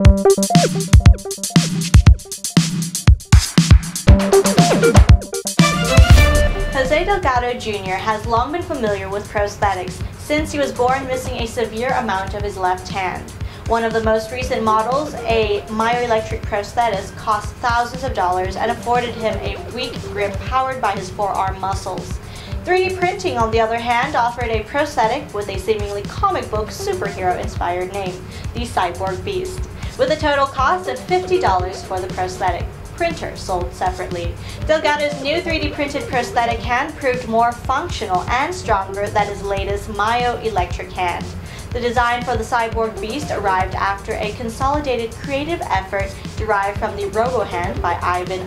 Jose Delgado Jr. has long been familiar with prosthetics since he was born missing a severe amount of his left hand. One of the most recent models, a myoelectric prosthesis, cost thousands of dollars and afforded him a weak grip powered by his forearm muscles. 3D printing, on the other hand, offered a prosthetic with a seemingly comic book superhero-inspired name, the Cyborg Beast, with a total cost of $50 for the prosthetic. Printer sold separately. Delgado's new 3D printed prosthetic hand proved more functional and stronger than his latest myoelectric hand. The design for the Cyborg Beast arrived after a consolidated creative effort derived from the Robohand by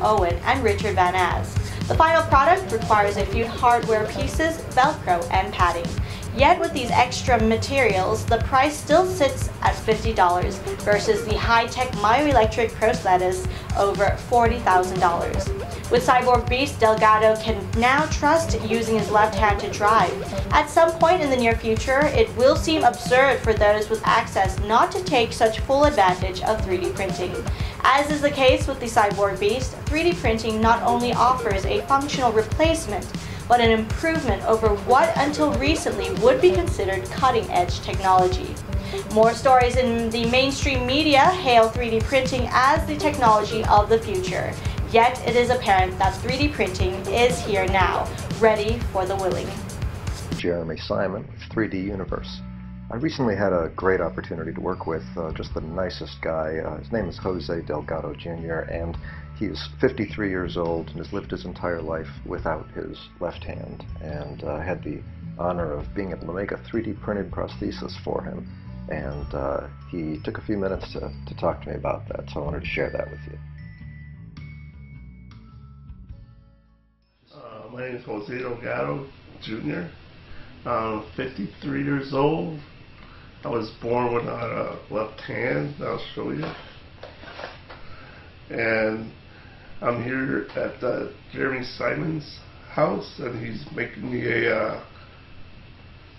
Owen and Richard Van As. The final product requires a few hardware pieces, Velcro, and padding. Yet with these extra materials, the price still sits at $50 versus the high-tech myoelectric prosthesis over $40,000. With Cyborg Beast, Delgado can now trust using his left hand to drive. At some point in the near future, it will seem absurd for those with access not to take such full advantage of 3D printing. As is the case with the Cyborg Beast, 3D printing not only offers a functional replacement, but an improvement over what until recently would be considered cutting-edge technology. More stories in the mainstream media hail 3D printing as the technology of the future. Yet it is apparent that 3D printing is here now, ready for the willing. Jeremy Simon with 3D Universe. I recently had a great opportunity to work with just the nicest guy. His name is Jose Delgado Jr. and he is 53 years old and has lived his entire life without his left hand, and had the honor of being able to make a 3D printed prosthesis for him, and he took a few minutes to talk to me about that, so I wanted to share that with you. My name is Jose Delgado Jr. I'm 53 years old. I was born without a left hand, I'll show you. And I'm here at Jeremy Simon's house, and he's making me a,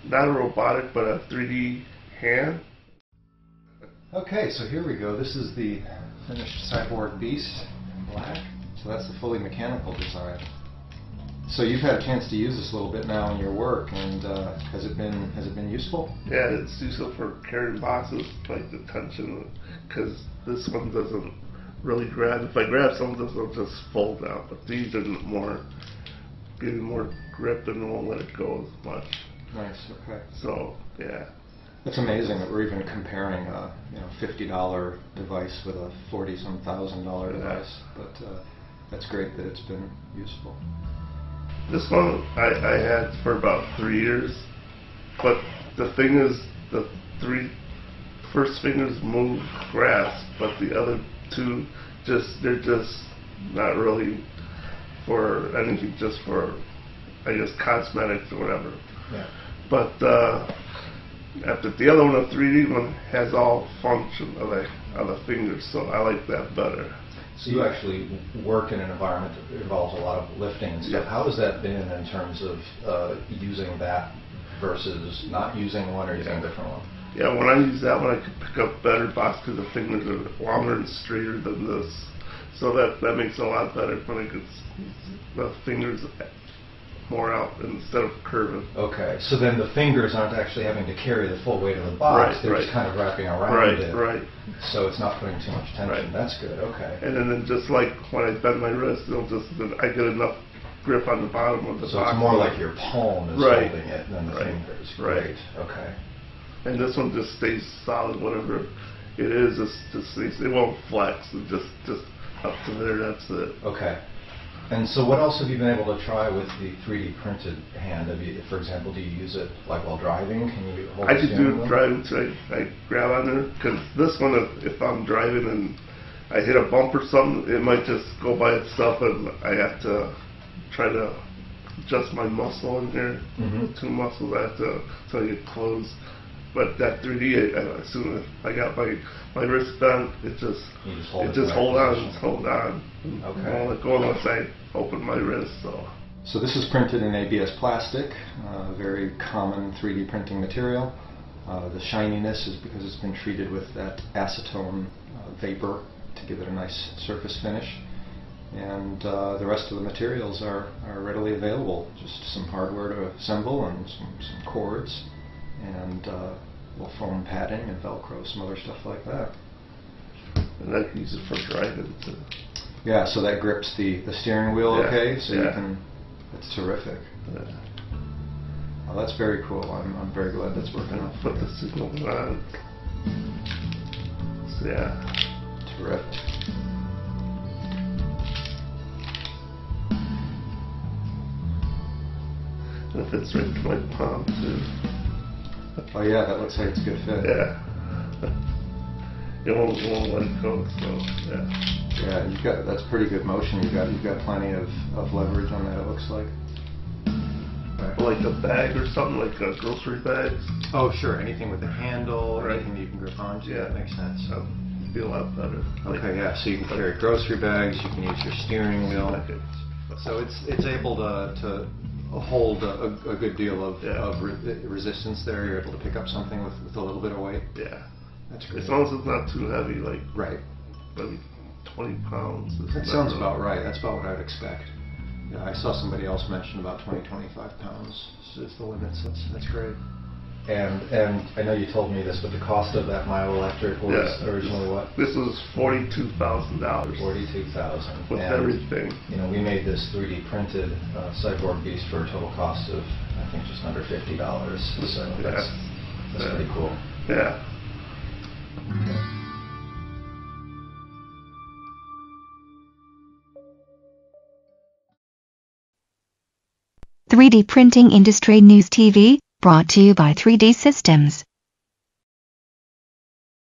not a robotic, but a 3D hand. Okay, so here we go. This is the finished Cyborg Beast in black. So that's the fully mechanical design. So you've had a chance to use this a little bit now in your work, and has it been useful? Yeah, it's useful for carrying boxes, like the tension, because this one doesn't really grab. If I grab something, it'll just fold out. But these are more, giving more grip and won't let it go as much. Nice. Okay. So yeah. It's amazing that we're even comparing a $50 device with a $40-some thousand device, but that's great that it's been useful. This one I had for about 3 years, but the thing is, the first fingers move grasp, but the other two they're just not really for anything, just for, I guess, cosmetics or whatever. Yeah. But after the other one, the 3D one, has all function of the fingers, so I like that better. So you actually work in an environment that involves a lot of lifting and stuff. Yes. How has that been in terms of using that versus not using one or using a different one? Yeah, when I use that one, I can pick up better box because the fingers are longer and straighter than this. So that makes it a lot better when it gets the fingers more out instead of curving. Okay, so then the fingers aren't actually having to carry the full weight of the box. Right, They're right. just kind of wrapping around it. Right. So it's not putting too much tension. Right. That's good. Okay. And then just like when I bend my wrist, I get enough grip on the bottom of the box. So it's more like your palm is holding it than the fingers. Right. Great. Okay. And this one just stays solid, whatever it is. It won't flex. It just up to there. That's it. Okay. And so what else have you been able to try with the 3D printed hand? For example, do you use it like while driving? Can you hold I the could steering do wheel? driving, so I grab on there, because this one, if I'm driving and I hit a bump or something, it might just go by itself, and I have to try to adjust my muscle in here. Mm-hmm. Two muscles I have to, so I get closed. But that 3D, as soon as I got my wrist bent, it just hold on. Okay. I won't let go unless I open my wrist. So this is printed in ABS plastic, very common 3D printing material. The shininess is because it's been treated with that acetone vapor to give it a nice surface finish. And the rest of the materials are readily available. Just some hardware to assemble and some cords and little foam padding and Velcro, some other stuff like that. And I can use it for driving too. Yeah, so that grips the steering wheel okay, so yeah. you can, that's terrific. Yeah. Oh, that's very cool. I'm very glad that's working out. Put the signal on. So, yeah. Terrific. And it fits right into my palm too. Oh yeah, that looks like it's a good fit. Yeah. It won't let it go, so yeah. Yeah, that's pretty good motion. You've got plenty of leverage on that, it looks like. Right. Like a bag or something, like grocery bags. Oh sure, anything with a handle, right. anything that you can grip onto, yeah. That makes sense. That'd be a lot better. Okay, yeah, so you can carry grocery bags, you can use your steering wheel. So it's able to hold a good deal of resistance there. You're able to pick up something with a little bit of weight. Yeah. That's great. As long as it's not too heavy, like right. Maybe 20 pounds. That sounds about right. That's about what I'd expect. Yeah, I saw somebody else mention about 20-25 pounds is the limit, so that's great. And I know you told me this, but the cost of that myoelectric was originally what? This was $42,000. $42,000. With everything. You know, we made this 3D printed Cyborg Beast for a total cost of, I think, just under $50. So that's pretty cool. Yeah. 3D Printing Industry News TV, brought to you by 3D Systems.